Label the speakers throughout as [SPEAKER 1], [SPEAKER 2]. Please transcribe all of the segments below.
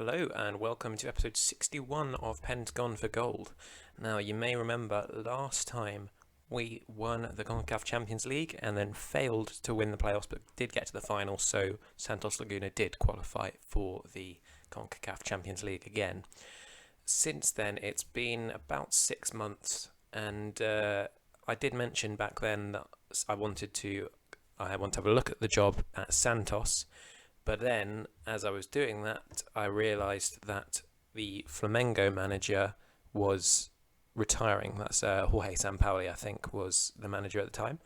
[SPEAKER 1] Hello and welcome to episode 61 of Pentagon for Gold. Now, you may remember last time we won the CONCACAF Champions League and then failed to win the playoffs, but did get to the final, so Santos Laguna did qualify for the CONCACAF Champions League again. Since then, it's been about 6 months, and I did mention back then that I want to have a look at the job at Santos. But then, as I was doing that, I realised that the Flamengo manager was retiring. That's Jorge Sampaoli, I think, was the manager at the time.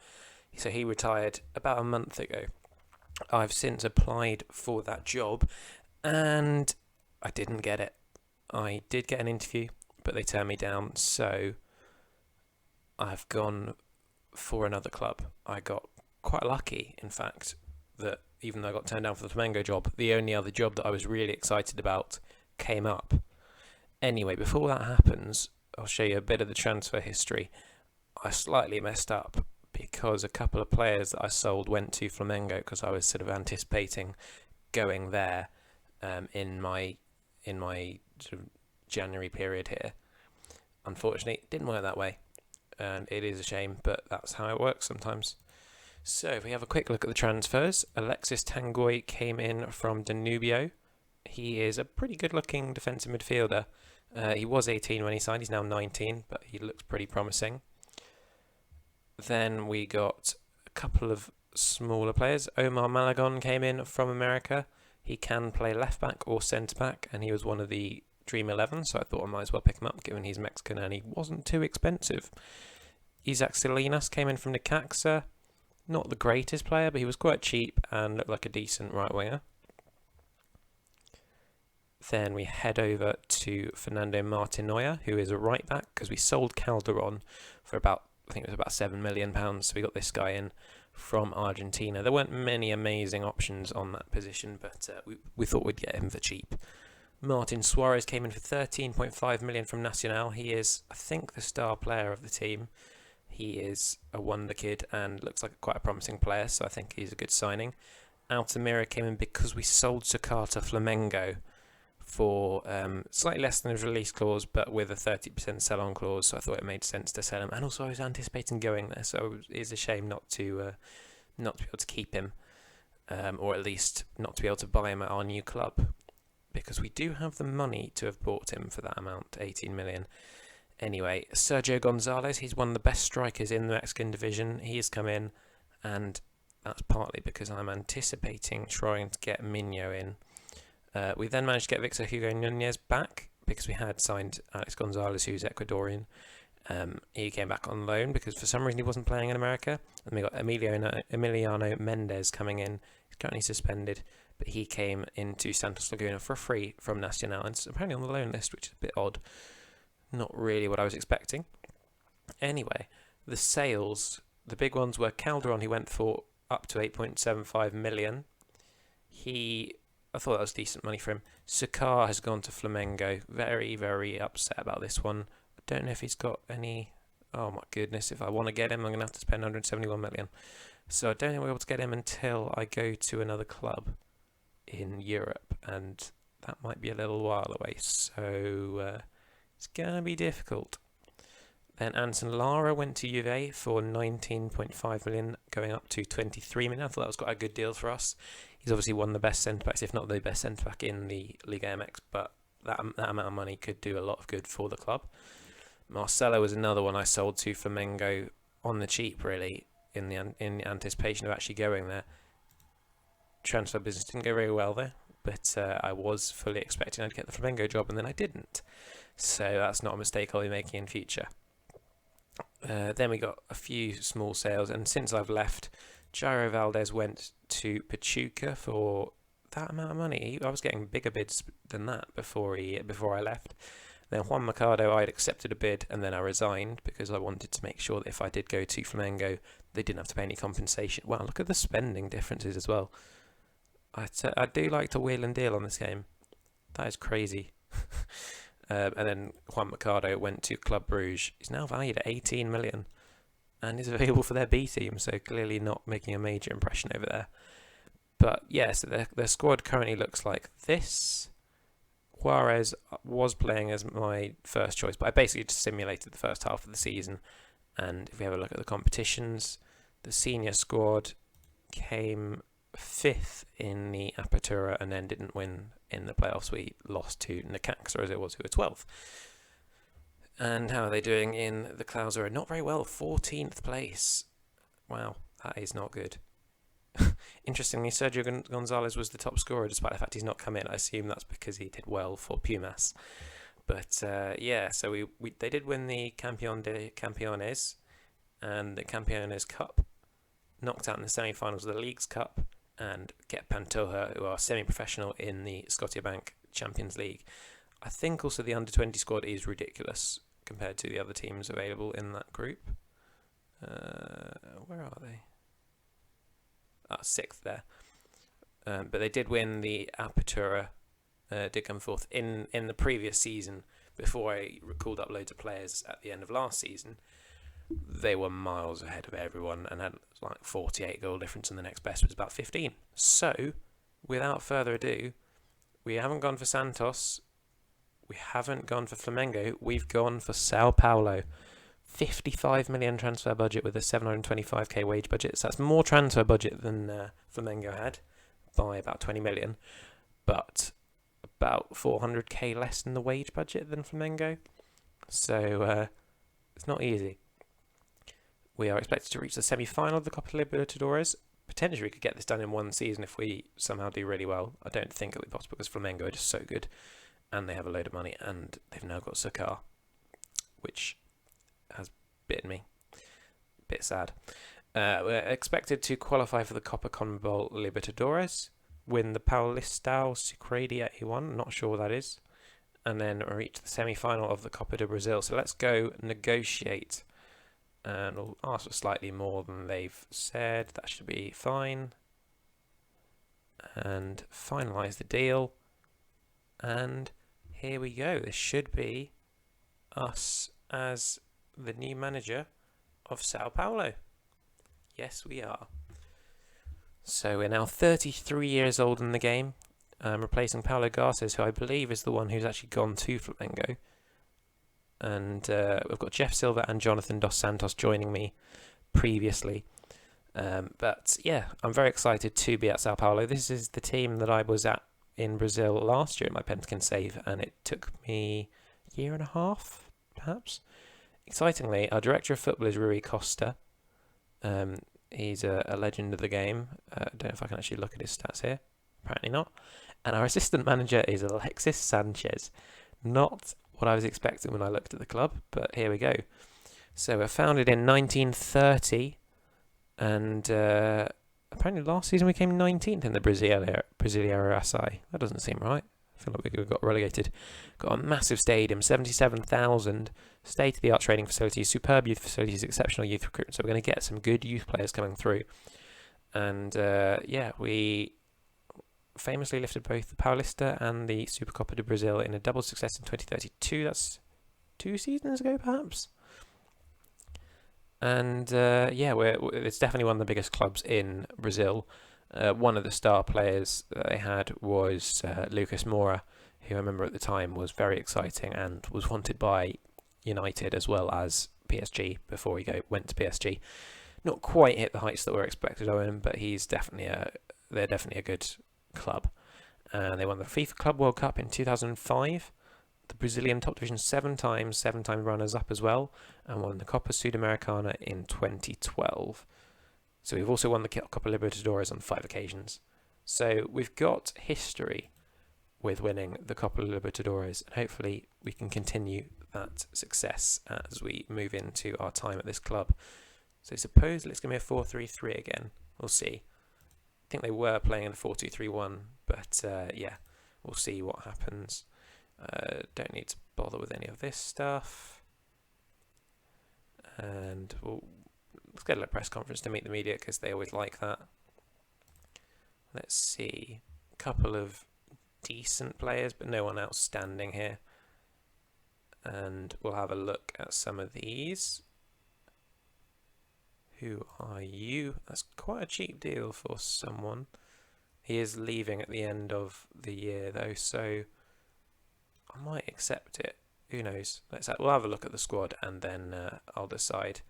[SPEAKER 1] So he retired about a month ago. I've since applied for that job, and I didn't get it. I did get an interview, but they turned me down, so I've gone for another club. I got quite lucky, in fact, that even though I got turned down for the Flamengo job, the only other job that I was really excited about came up. Anyway, before that happens, I'll show you a bit of the transfer history. I slightly messed up because a couple of players that I sold went to Flamengo because I was sort of anticipating going there in my sort of January period here. Unfortunately, it didn't work that way, and it is a shame, but that's how it works sometimes. So if we have a quick look at the transfers, Alexis Tanguy came in from Danubio. He is a pretty good-looking defensive midfielder. He was 18 when he signed. He's now 19, but he looks pretty promising. Then we got a couple of smaller players. Omar Malagon came in from America. He can play left-back or centre-back, and he was one of the Dream 11, so I thought I might as well pick him up, given he's Mexican and he wasn't too expensive. Isaac Salinas came in from Necaxa. Not the greatest player, but he was quite cheap and looked like a decent right winger. Then we head over to Fernando Martinoya, who is a right back, because we sold Calderon for I think it was about £7 million. So we got this guy in from Argentina. There weren't many amazing options on that position, but we thought we'd get him for cheap. Martin Suarez came in for £13.5 million from Nacional. He is, I think, the star player of the team. He is a wonder kid and looks like quite a promising player, so I think he's a good signing. Altamira came in because we sold Sakar to Flamengo for slightly less than his release clause, but with a 30% sell-on clause, so I thought it made sense to sell him. And also I was anticipating going there, so it is a shame not to be able to keep him, or at least not to be able to buy him at our new club, because we do have the money to have bought him for that amount, 18 million. Anyway, Sergio Gonzalez, he's one of the best strikers in the Mexican division. He has come in, and that's partly because I'm anticipating trying to get Minho in. We then managed to get Victor Hugo Nunez back because we had signed Alex Gonzalez, who's Ecuadorian. He came back on loan because for some reason he wasn't playing in America. And we got Emiliano Mendez coming in. He's currently suspended, but he came into Santos Laguna for free from Nacional, and apparently on the loan list, which is a bit odd. Not really what I was expecting. Anyway, the sales, the big ones were Calderon, who went for up to 8.75 million. I thought that was decent money for him. Sakar has gone to Flamengo. Very, very upset about this one. I don't know if he's got any... Oh my goodness, if I want to get him, I'm going to have to spend 171 million. So I don't think we're able to get him until I go to another club in Europe, and that might be a little while away. So... it's going to be difficult. Then Anton Lara went to Juve for 19.5 million, going up to 23 million. I thought that was quite a good deal for us. He's obviously one of the best centre-backs, if not the best centre-back in the Liga MX, but that amount of money could do a lot of good for the club. Marcelo was another one I sold to Flamengo on the cheap, really, in the anticipation of actually going there. Transfer business didn't go very well there, but I was fully expecting I'd get the Flamengo job, and then I didn't. So that's not a mistake I'll be making in future. Then we got a few small sales, and since I've left, Jairo Valdez went to Pachuca for that amount of money. I was getting bigger bids than that before I left. Then Juan Mercado, I'd accepted a bid, and then I resigned because I wanted to make sure that if I did go to Flamengo, they didn't have to pay any compensation. Wow, look at the spending differences as well. I do like to wheel and deal on this game. That is crazy. And then Juan Mercado went to Club Brugge. He's now valued at 18 million and is available for their B team, so clearly not making a major impression over there. But yeah, so their squad currently looks like this. Juarez was playing as my first choice, but I basically just simulated the first half of the season. And if we have a look at the competitions, the senior squad came 5th in the Apertura and then didn't win in the playoffs. We lost to Necaxa, as it was, who were 12th. And how are they doing in the Clausura? Not very well, 14th place. Wow, that is not good. Interestingly, Sergio Gonzalez was the top scorer, despite the fact he's not come in. I assume that's because he did well for Pumas. But yeah, so they did win the Campeón de Campeones and the Campeones Cup, knocked out in the semi-finals of the Leagues Cup, and get Pantoja, who are semi-professional in the Scotiabank Champions League. I think also the under-20 squad is ridiculous compared to the other teams available in that group. Where are they? 6th there. But they did win the Apertura, did come forth in the previous season. Before I called up loads of players at the end of last season, they were miles ahead of everyone and had like 48 goal difference, and the next best was about 15. So, without further ado, we haven't gone for Santos, we haven't gone for Flamengo, we've gone for Sao Paulo. 55 million transfer budget with a 725k wage budget. So that's more transfer budget than Flamengo had by about 20 million, but about 400k less than the wage budget than Flamengo. So it's not easy. We are expected to reach the semi-final of the Copa Libertadores. Potentially we could get this done in one season if we somehow do really well. I don't think it'll be possible because Flamengo are just so good and they have a load of money, and they've now got Sakar, which has bitten me. Bit sad. We're expected to qualify for the Copa Conmebol Libertadores, win the Paulistão Sicredi at A1, not sure what that is, and then reach the semi-final of the Copa do Brasil. So let's go negotiate, and we'll ask for slightly more than they've said. That should be fine. And finalise the deal. And here we go. This should be us as the new manager of Sao Paulo. Yes, we are. So we're now 33 years old in the game, replacing Paulo Garces, who I believe is the one who's actually gone to Flamengo. And we've got Jeff Silva and Jonathan Dos Santos joining me previously. But yeah, I'm very excited to be at Sao Paulo. This is the team that I was at in Brazil last year at my Pentagon save, and it took me a year and a half, perhaps. Excitingly, our director of football is Rui Costa. He's a legend of the game. I don't know if I can actually look at his stats here. Apparently not. And our assistant manager is Alexis Sanchez. Not what I was expecting when I looked at the club, but here we go. So we're founded in 1930, and apparently last season we came 19th in the Brasileiro SI. That doesn't seem right. I feel like we got relegated. Got a massive stadium, 77,000, state-of-the-art training facilities, superb youth facilities, exceptional youth recruitment. So we're going to get some good youth players coming through. And yeah, we famously lifted both the Paulista and the Supercopa do Brasil in a double success in 2032. That's 2 seasons ago, perhaps. And yeah, it's definitely one of the biggest clubs in Brazil. One of the star players that they had was Lucas Moura, who I remember at the time was very exciting and was wanted by United as well as PSG before he went to PSG. Not quite hit the heights that were expected of him, but they're definitely a good club. They won the FIFA Club World Cup in 2005, the Brazilian top division 7 times, 7-time runners-up as well, and won the Copa Sudamericana in 2012. So we've also won the Copa Libertadores on 5 occasions. So we've got history with winning the Copa Libertadores, and hopefully we can continue that success as we move into our time at this club. So supposedly it's going to be a 4-3-3 again. We'll see. I think they were playing in a 4-2-3-1, but yeah, we'll see what happens. Don't need to bother with any of this stuff. And let's get a press conference to meet the media because they always like that. Let's see. A couple of decent players, but no one outstanding here. And we'll have a look at some of these. Who are you? That's quite a cheap deal for someone. He is leaving at the end of the year though, so I might accept it. Who knows? We'll have a look at the squad and then I'll decide.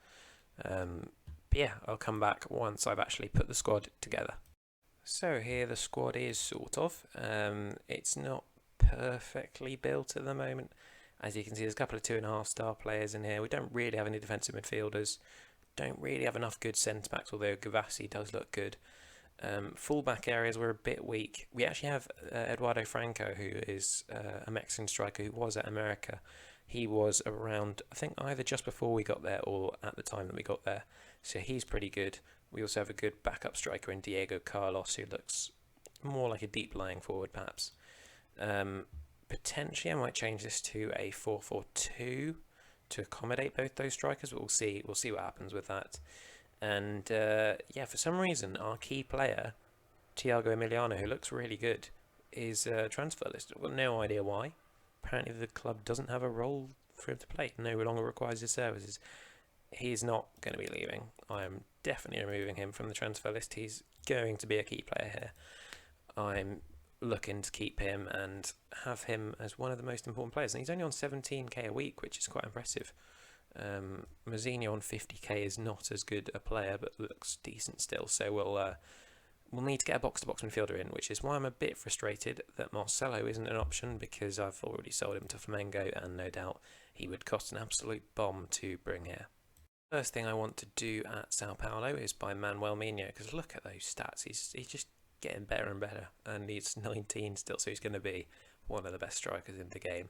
[SPEAKER 1] But yeah, I'll come back once I've actually put the squad together. So here the squad is sort of. It's not perfectly built at the moment. As you can see, there's a couple of 2.5-star players in here. We don't really have any defensive midfielders. Don't really have enough good centre backs, although Gavassi does look good. Fullback areas were a bit weak. We actually have Eduardo Franco, who is a Mexican striker who was at America. He was around, I think, either just before we got there or at the time that we got there. So he's pretty good. We also have a good backup striker in Diego Carlos, who looks more like a deep-lying forward, perhaps. Potentially, I might change this to a 4-4-2 to accommodate both those strikers, but we'll see. We'll see what happens with that. And yeah, for some reason, our key player, Thiago Emiliano, who looks really good, is transfer listed. I've got no idea why. Apparently, the club doesn't have a role for him to play. No longer requires his services. He's not going to be leaving. I am definitely removing him from the transfer list. He's going to be a key player here. I'm looking to keep him and have him as one of the most important players. And he's only on 17k a week, which is quite impressive. Mazzino on 50k is not as good a player, but looks decent still. So we'll need to get a box-to-box midfielder in, which is why I'm a bit frustrated that Marcelo isn't an option, because I've already sold him to Flamengo, and no doubt he would cost an absolute bomb to bring here. First thing I want to do at Sao Paulo is buy Manuel Mino, because look at those stats. He's just getting better and better, and he's 19 still, so he's going to be one of the best strikers in the game.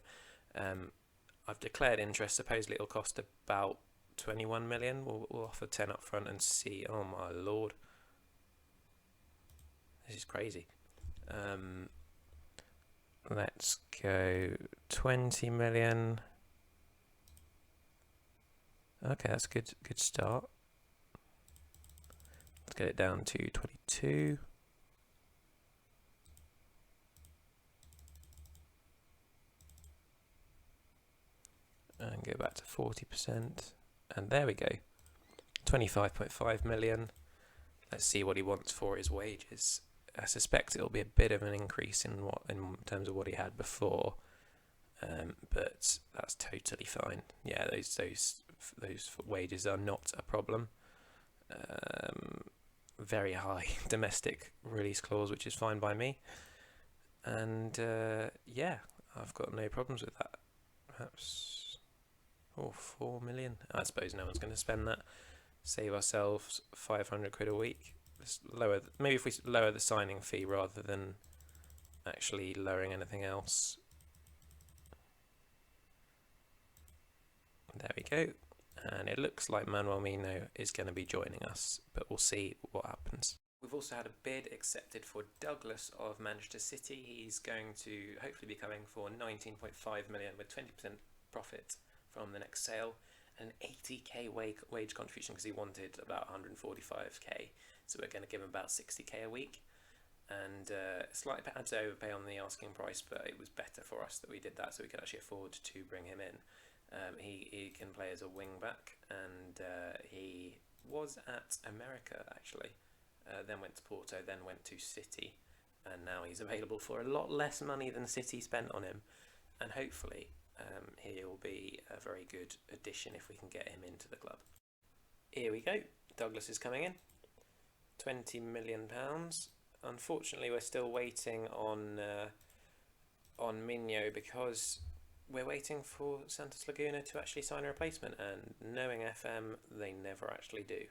[SPEAKER 1] I've declared interest. Supposedly it'll cost about 21 million. We'll offer 10 up front and see. Oh my lord, this is crazy. Let's go 20 million. Okay, that's a good start. Let's get it down to 22. And go back to 40%. And there we go. 25.5 million. Let's see what he wants for his wages. I suspect it'll be a bit of an increase in terms of what he had before. But that's totally fine. Yeah, those wages are not a problem. Very high domestic release clause, which is fine by me. And yeah, I've got no problems with that. Perhaps 4 million. I suppose no one's going to spend that. Save ourselves 500 quid a week. Maybe if we lower the signing fee rather than actually lowering anything else. There we go. And it looks like Manuel Mino is going to be joining us, but we'll see what happens. We've also had a bid accepted for Douglas of Manchester City. He's going to hopefully be coming for 19.5 million with 20% profit from the next sale, and an 80k wage contribution, because he wanted about 145k, so we're going to give him about 60k a week. And slightly had to overpay on the asking price, but it was better for us that we did that, so we could actually afford to bring him in. He can play as a wing back, and he was at America actually, then went to Porto, then went to City, and now he's available for a lot less money than City spent on him, and hopefully he'll be a very good addition if we can get him into the club. Here we go. Douglas is coming in. £20 million. Unfortunately, we're still waiting on Mino, because we're waiting for Santos Laguna to actually sign a replacement, and knowing FM, they never actually do.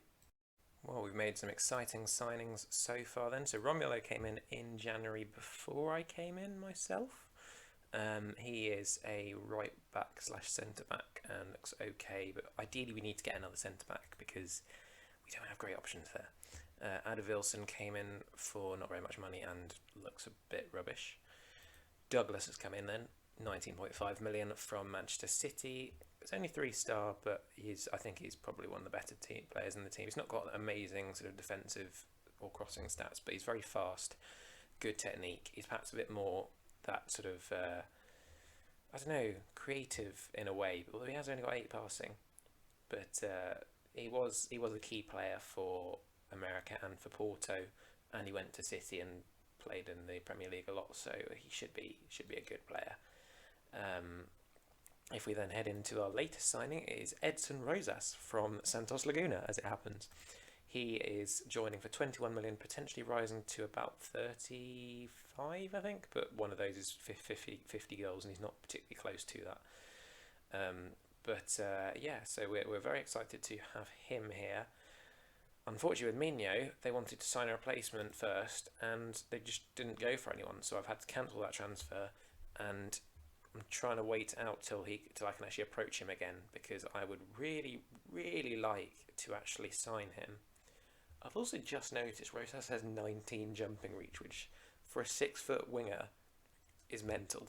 [SPEAKER 1] Well, we've made some exciting signings so far then. So Romulo came in January before I came in myself. He is a right back / centre back and looks okay, but ideally we need to get another centre back because we don't have great options there. Adavilson came in for not very much money and looks a bit rubbish. Douglas has come in then, 19.5 million from Manchester City. It's only 3-star, but I think he's probably one of the better players in the team. He's not got amazing sort of defensive or crossing stats, but he's very fast, good technique. He's perhaps a bit more that sort of, I don't know, creative in a way, although he has only got 8 passing. But he was a key player for America and for Porto, and he went to City and played in the Premier League a lot, so he should be a good player. If we then head into our latest signing, it is Edson Rosas from Santos Laguna, as it happens. He is joining for 21 million, potentially rising to about 35, I think, but one of those is 50 goals, and he's not particularly close to that. Yeah, so we're very excited to have him here. Unfortunately, with Mino, they wanted to sign a replacement first, and they just didn't go for anyone, so I've had to cancel that transfer, and I'm trying to wait out till I can actually approach him again, because I would really, really like to actually sign him. I've also just noticed Rosas has 19 jumping reach, which for a 6-foot winger is mental.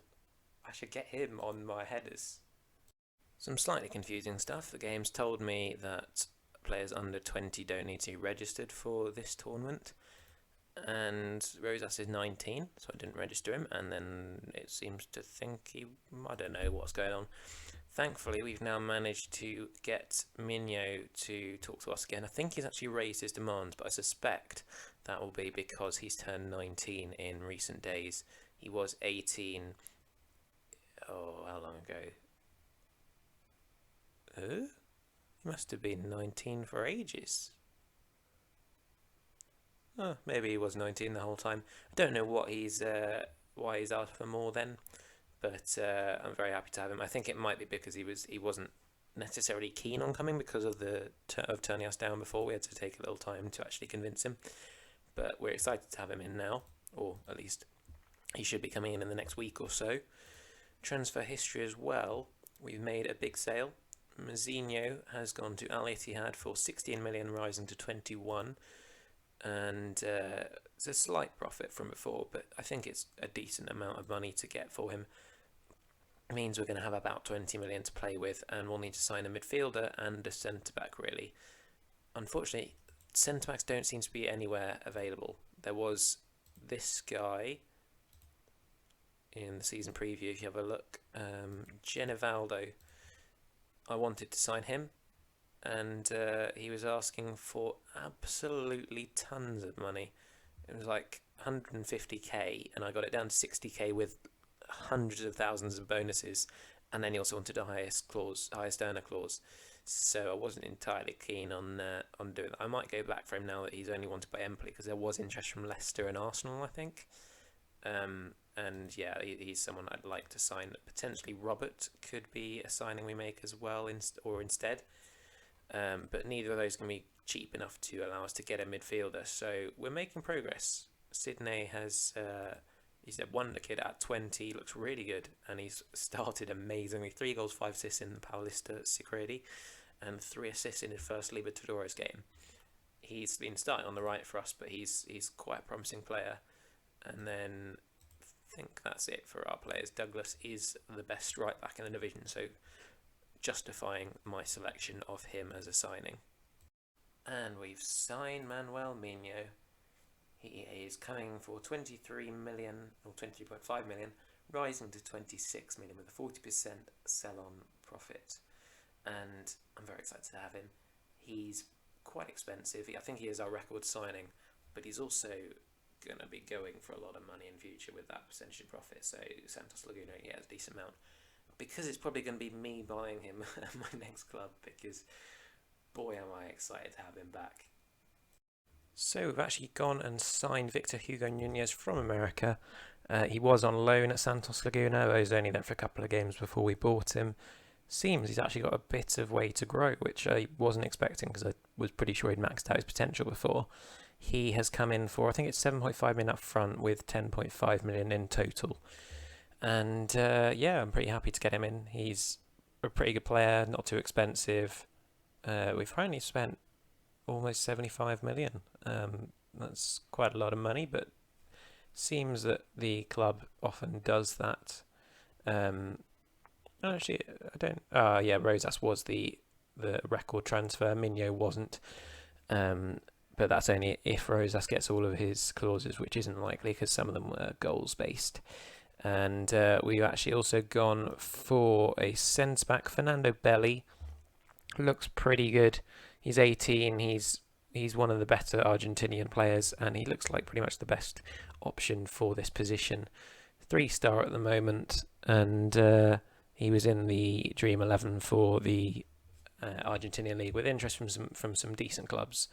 [SPEAKER 1] I should get him on my headers. Some slightly confusing stuff. The game's told me that players under 20 don't need to be registered for this tournament, and Rosas is 19, so I didn't register him, and then it seems to think I don't know what's going on. Thankfully, we've now managed to get Mino to talk to us again. I think he's actually raised his demands, but I suspect that will be because he's turned 19 in recent days. He was 18, how long ago? He must have been 19 for ages. Oh, maybe he was 19 the whole time. I don't know why he's asked for more then, but I'm very happy to have him. I think it might be because he wasn't necessarily keen on coming because of turning us down before. We had to take a little time to actually convince him, but we're excited to have him in now, or at least he should be coming in the next week or so. Transfer history as well. We've made a big sale. Mazinho has gone to Al Ittihad for 16 million, rising to 21. And it's a slight profit from before, but I think it's a decent amount of money to get for him. It means we're going to have about 20 million to play with, and we'll need to sign a midfielder and a centre-back, really. Unfortunately, centre-backs don't seem to be anywhere available. There was this guy in the season preview, if you have a look, Genivaldo. I wanted to sign him, and he was asking for absolutely tons of money. It was like 150k, and I got it down to 60k with hundreds of thousands of bonuses, and then he also wanted a highest earner clause. So I wasn't entirely keen on doing that. I might go back for him now that he's only wanted by Empoli, because there was interest from Leicester and Arsenal, I think. And yeah, he's someone I'd like to sign. Potentially Robert could be a signing we make as well, instead. But neither of those can be cheap enough to allow us to get a midfielder. So we're making progress. Sydney has he's a wonder kid at 20, looks really good, and he's started amazingly. 3 goals, 5 assists in the Paulista Sicredi, and 3 assists in his first Libertadores game. He's been starting on the right for us, but he's quite a promising player. And then I think that's it for our players. Douglas is the best right back in the division, so justifying my selection of him as a signing. And we've signed Manuel Mino. He is coming for 23 million, or 23.5 million, rising to 26 million with a 40% sell-on profit. And I'm very excited to have him. He's quite expensive. I think he is our record signing, but he's also going to be going for a lot of money in future with that percentage of profit. So Santos Laguna, yeah, a decent amount. Because it's probably going to be me buying him at my next club, because boy am I excited to have him back. So we've actually gone and signed Victor Hugo Nunez from America. He was on loan at Santos Laguna, but he was only there for a couple of games before we bought him. Seems he's actually got a bit of way to grow, which I wasn't expecting, because I was pretty sure he'd maxed out his potential before. He has come in for, I think it's 7.5 million up front with 10.5 million in total. And yeah, I'm pretty happy to get him in. He's a pretty good player, not too expensive. We've only spent almost 75 million. That's quite a lot of money, but seems that the club often does that. Actually, I don't. Yeah, Rosas was the record transfer. Mino wasn't. But that's only if Rosas gets all of his clauses, which isn't likely because some of them were goals based. And we've actually also gone for a centre-back, Fernando Belli. Looks pretty good. He's 18. He's one of the better Argentinian players, and he looks like pretty much the best option for this position. 3-star at the moment, and he was in the Dream 11 for the Argentinian league with interest from some decent clubs.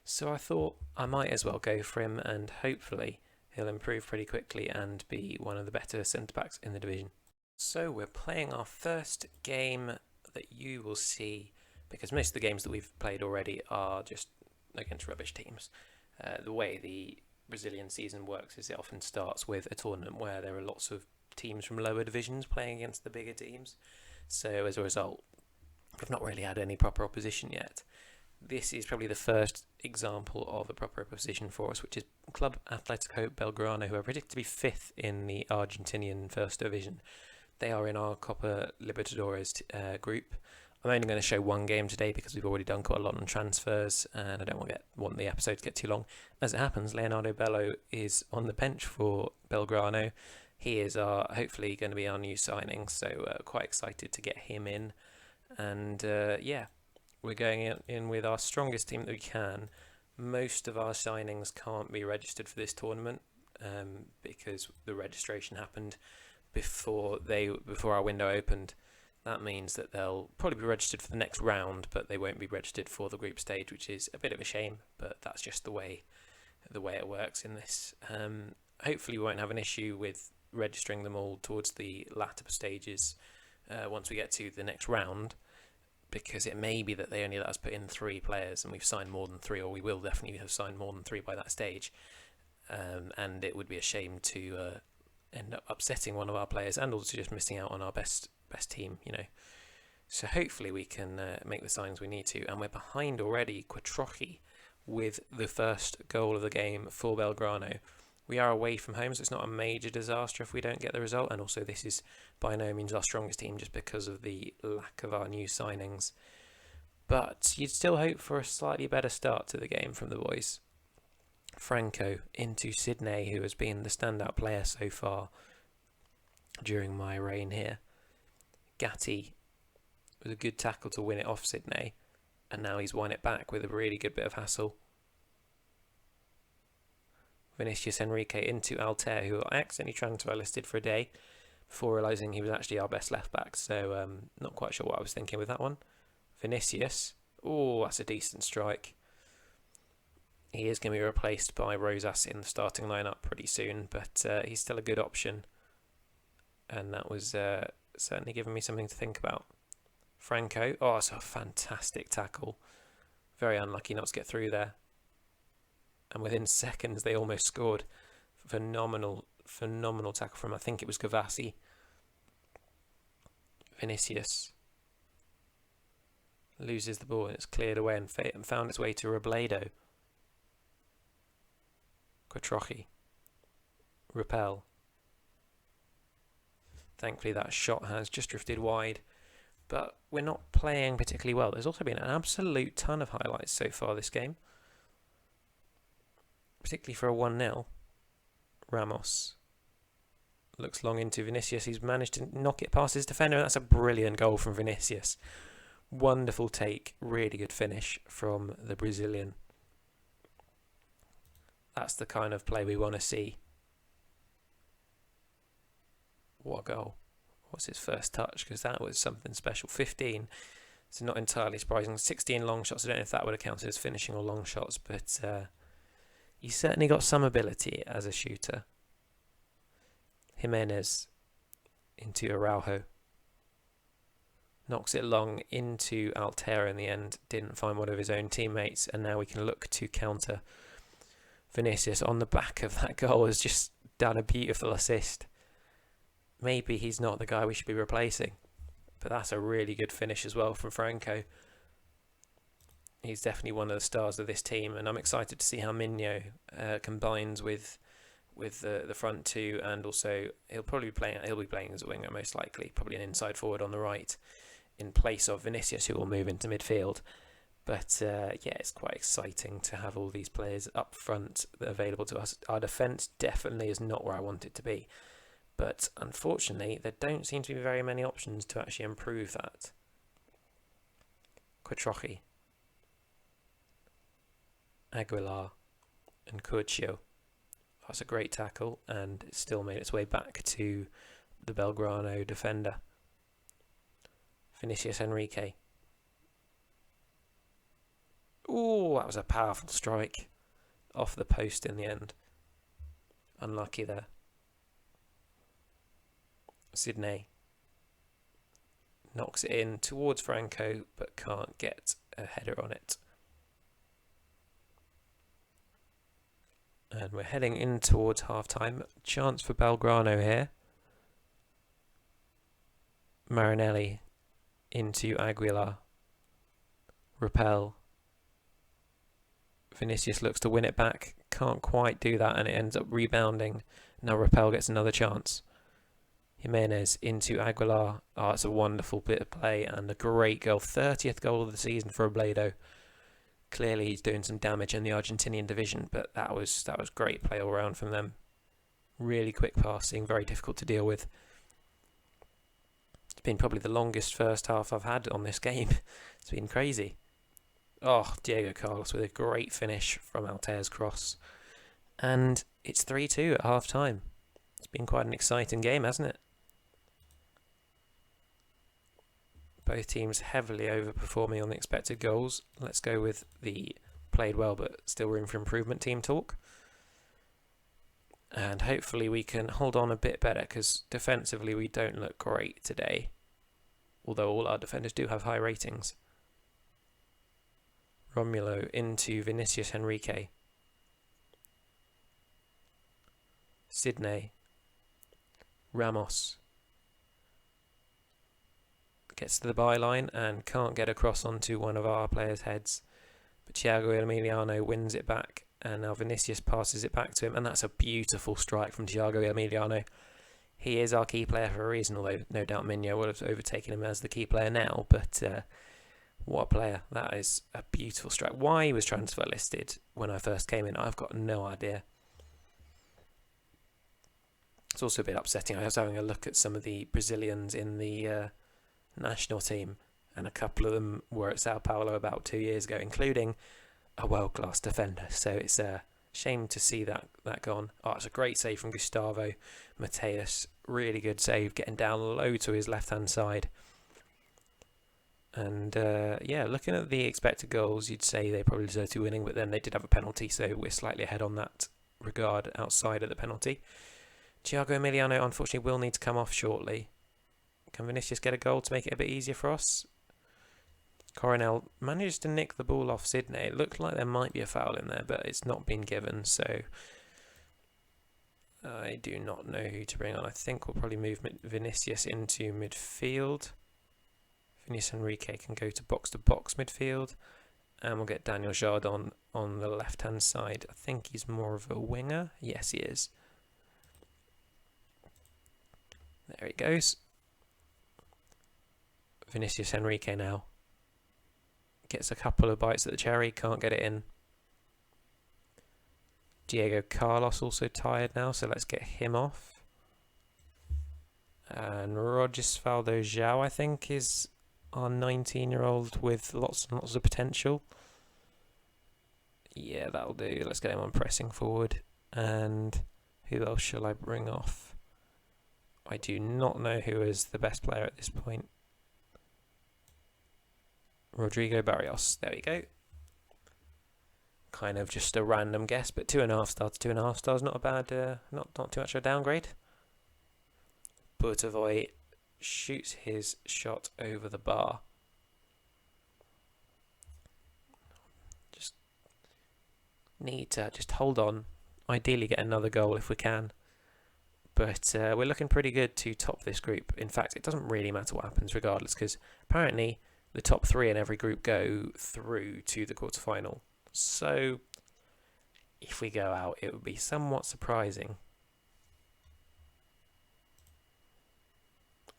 [SPEAKER 1] So I thought I might as well go for him, and hopefully he'll improve pretty quickly and be one of the better centre-backs in the division. So we're playing our first game that you will see, because most of the games that we've played already are just against rubbish teams. The way the Brazilian season works is it often starts with a tournament where there are lots of teams from lower divisions playing against the bigger teams. So as a result, we've not really had any proper opposition yet. This is probably the first example of a proper opposition for us, which is Club Atletico Belgrano, who are predicted to be 5th in the Argentinian First Division. They are in our Copa Libertadores group. I'm only going to show one game today because we've already done quite a lot on transfers, and I don't want the episode to get too long. As it happens, Leonardo Bello is on the bench for Belgrano. He is hopefully going to be our new signing, so quite excited to get him in. And we're going in with our strongest team that we can. Most of our signings can't be registered for this tournament because the registration happened before our window opened. That means that they'll probably be registered for the next round, but they won't be registered for the group stage, which is a bit of a shame, but that's just the way it works in this. Hopefully we won't have an issue with registering them all towards the latter stages once we get to the next round, because it may be that they only let us put in 3 players and we've signed more than 3, or we will definitely have signed more than 3 by that stage, and it would be a shame to end up upsetting one of our players and also just missing out on our best team, So hopefully we can make the signings we need to, and we're behind already Quattrochi with the first goal of the game for Belgrano. We are away from home, so it's not a major disaster if we don't get the result, and also this is by no means our strongest team just because of the lack of our new signings. But you'd still hope for a slightly better start to the game from the boys. Franco into Sydney, who has been the standout player so far during my reign here. Gatti with a good tackle to win it off Sydney, and now he's won it back with a really good bit of hassle. Vinicius Enrique into Altair, who I accidentally transfer listed for a day before realising he was actually our best left back, so not quite sure what I was thinking with that one. Vinicius, oh, that's a decent strike. He is going to be replaced by Rosas in the starting lineup pretty soon, but he's still a good option, and that was certainly giving me something to think about. Franco, oh, it's a fantastic tackle. Very unlucky not to get through there. And within seconds, they almost scored. Phenomenal tackle from, I think it was Gavassi. Vinicius loses the ball and it's cleared away and found its way to Robledo. Quattrochi. Repel. Thankfully that shot has just drifted wide, but we're not playing particularly well. There's also been an absolute ton of highlights so far this game, particularly for a 1-0. Ramos looks long into Vinicius. He's managed to knock it past his defender, and that's a brilliant goal from Vinicius. Wonderful take, really good finish from the Brazilian. That's the kind of play we want to see. What a goal. What's his first touch? Because that was something special. 15. So not entirely surprising. 16 long shots. I don't know if that would have counted as finishing or long shots, but he certainly got some ability as a shooter. Jimenez into Araujo. Knocks it long into Altair in the end. Didn't find one of his own teammates, and now we can look to counter. Vinicius on the back of that goal has just done a beautiful assist. Maybe he's not the guy we should be replacing, but that's a really good finish as well from Franco. He's definitely one of the stars of this team, and I'm excited to see how Minho combines with the front two, and also he'll be playing as a winger most likely, probably an inside forward on the right in place of Vinicius, who will move into midfield. But it's quite exciting to have all these players up front available to us. Our defence definitely is not where I want it to be, but unfortunately there don't seem to be very many options to actually improve that. Quattrochi, Aguilar and Curcio That's a great tackle, and it still made its way back to the Belgrano defender. Vinicius Enrique. Ooh, that was a powerful strike. Off the post in the end. Unlucky there. Sidney knocks it in towards Franco, but can't get a header on it. And we're heading in towards half-time. Chance for Belgrano here. Marinelli into Aguilar. Rappel. Vinicius looks to win it back. Can't quite do that, and it ends up rebounding. Now Rappel gets another chance. Jimenez into Aguilar. Oh, it's a wonderful bit of play and a great goal. 30th goal of the season for Obledo. Clearly he's doing some damage in the Argentinian division, but that was great play all round from them. Really quick passing, very difficult to deal with. It's been probably the longest first half I've had on this game. It's been crazy. Oh, Diego Carlos with a great finish from Altair's cross. And it's 3-2 at half time. It's been quite an exciting game, hasn't it? Both teams heavily overperforming on the expected goals. Let's go with the played well but still room for improvement team talk. And hopefully we can hold on a bit better, because defensively we don't look great today. Although all our defenders do have high ratings. Romulo into Vinicius Enrique. Sidney. Ramos. Gets to the byline and can't get across onto one of our players' heads. But Thiago Emiliano wins it back, and now Vinicius passes it back to him, and that's a beautiful strike from Thiago Emiliano. He is our key player for a reason, although no doubt Minho would have overtaken him as the key player now, but what a player. That is a beautiful strike. Why he was transfer listed when I first came in, I've got no idea. It's also a bit upsetting. I was having a look at some of the Brazilians in the national team, and a couple of them were at Sao Paulo about 2 years ago, including a world-class defender. So it's a shame to see that gone. Oh, it's a great save from Gustavo Mateus. Really good save, getting down low to his left-hand side. And yeah, looking at the expected goals, you'd say they probably deserve to be winning, but then they did have a penalty, so we're slightly ahead on that regard outside of the penalty. Thiago Emiliano unfortunately will need to come off shortly. Can Vinicius get a goal to make it a bit easier for us? Coronel manages to nick the ball off Sidney. It looked like there might be a foul in there, but it's not been given, so I do not know who to bring on. I think we'll probably move Vinicius into midfield. Vinicius Enrique can go to box midfield, and we'll get Daniel Jardon on the left-hand side. I think he's more of a winger. Yes, he is. There he goes. Vinicius Enrique now gets a couple of bites at the cherry, can't get it in. Diego Carlos also tired now, so let's get him off. And Rogisvaldo João, I think, is our 19-year-old with lots and lots of potential. Yeah, that'll do. Let's get him on pressing forward. And who else shall I bring off? I do not know who is the best player at this point. Rodrigo Barrios. There we go. Kind of just a random guess, but 2.5 stars. 2.5 stars, not a bad, not too much of a downgrade. Boutavoy shoots his shot over the bar. Just need to just hold on. Ideally get another goal if we can. But we're looking pretty good to top this group. In fact, it doesn't really matter what happens regardless, because apparently the top 3 in every group go through to the quarterfinal. So if we go out, it would be somewhat surprising.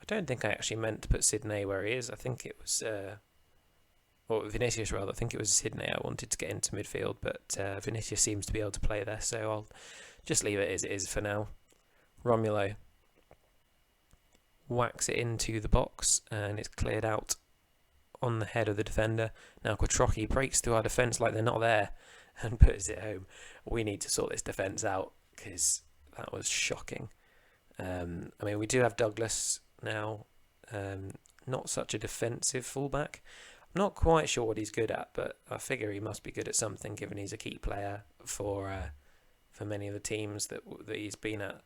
[SPEAKER 1] I don't think I actually meant to put Sidney where he is. I think it was, or Vinicius rather. I think it was Sidney I wanted to get into midfield, but Vinicius seems to be able to play there, so I'll just leave it as it is for now. Romulo whacks it into the box, and it's cleared out on the head of the defender. Now Quattrocchi breaks through our defence like they're not there and puts it home. We need to sort this defence out, because that was shocking. I mean, we do have Douglas now, not such a defensive fullback. I'm not quite sure what he's good at, but I figure he must be good at something, given he's a key player for many of the teams that he's been at.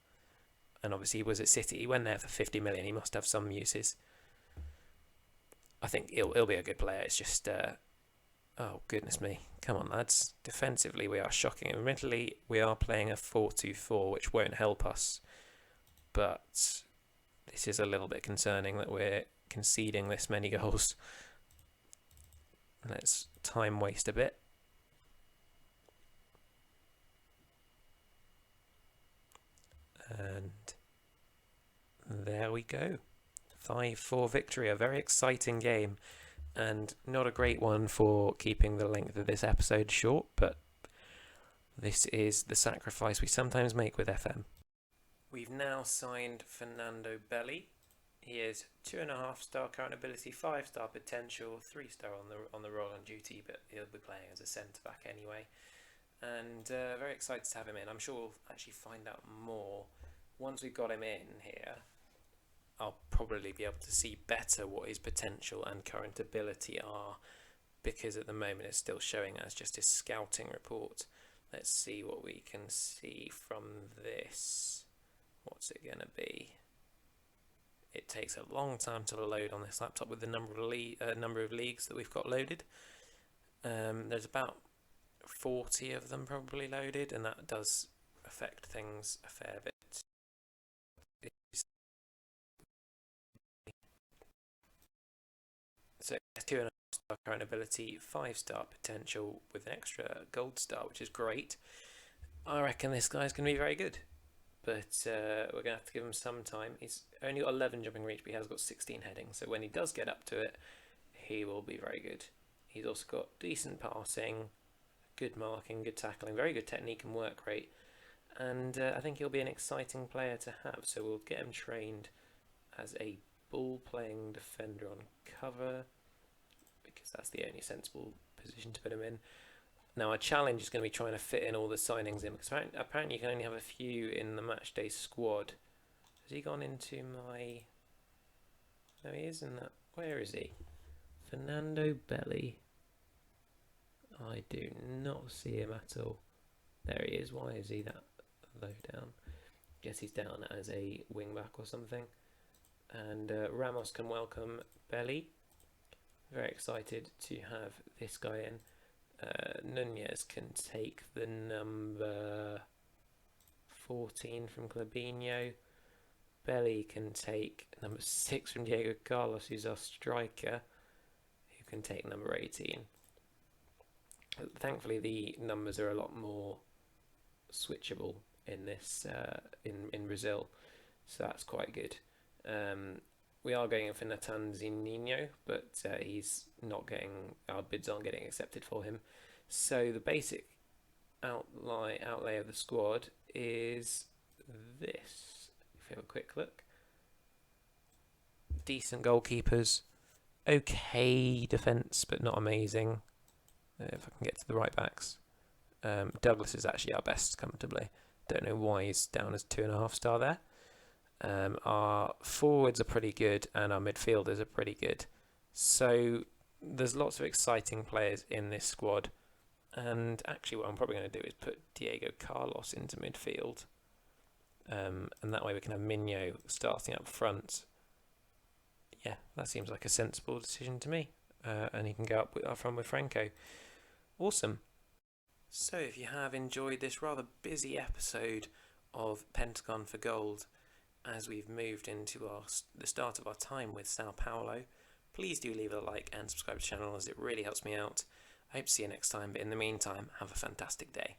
[SPEAKER 1] And obviously he was at City. He went there for 50 million. He must have some uses. I think he'll be a good player. It's just, oh goodness me, come on lads. Defensively we are shocking. Admittedly we are playing a 4-2-4, which won't help us. But this is a little bit concerning that we're conceding this many goals. Let's time waste a bit. And there we go. 5-4 victory. A very exciting game. And not a great one for keeping the length of this episode short, but this is the sacrifice we sometimes make with FM. We've now signed Fernando Belli. He is 2.5-star current ability, 5-star potential, 3-star on the role on duty, but he'll be playing as a centre back anyway. And very excited to have him in. I'm sure we'll actually find out more once we've got him in here. I'll probably be able to see better what his potential and current ability are, because at the moment it's still showing as just his scouting report. Let's see what we can see from this. What's it going to be? It takes a long time to load on this laptop with the number of leagues that we've got loaded. There's about 40 of them probably loaded, and that does affect things a fair bit. So 2.5-star current ability, 5-star potential with an extra gold star, which is great. I reckon this guy's going to be very good, but we're going to have to give him some time. He's only got 11 jumping reach, but he has got 16 heading, so when he does get up to it, he will be very good. He's also got decent passing, good marking, good tackling, very good technique and work rate, and I think he'll be an exciting player to have. So we'll get him trained as a ball-playing defender on cover, because that's the only sensible position to put him in. Now our challenge is going to be trying to fit in all the signings in, because apparently you can only have a few in the matchday squad. Has he gone into my... No, he is in that... Where is he? Fernando Belli. I do not see him at all. There he is. Why is he that low down? Guess he's down as a wing back or something. And Ramos can welcome Belli. Very excited to have this guy in. Nunez can take the number 14 from Clabinho. Belli can take number 6 from Diego Carlos, who's our striker, who can take number 18. Thankfully, the numbers are a lot more switchable in this in Brazil, so that's quite good. We are going in for Nathan Zininho, but he's not getting, our bids aren't getting accepted for him. So the basic outlay of the squad is this. If we have a quick look, decent goalkeepers, okay defence, but not amazing. If I can get to the right backs, Douglas is actually our best comfortably. Don't know why he's down as 2.5-star there. Our forwards are pretty good, and our midfielders are pretty good. So there's lots of exciting players in this squad. And actually what I'm probably going to do is put Diego Carlos into midfield. And that way we can have Minho starting up front. Yeah, that seems like a sensible decision to me. And he can go up front with Franco. Awesome. So if you have enjoyed this rather busy episode of Pentagon for Gold, as we've moved into the start of our time with Sao Paulo, please do leave a like and subscribe to the channel, as it really helps me out. I hope to see you next time, but in the meantime, have a fantastic day.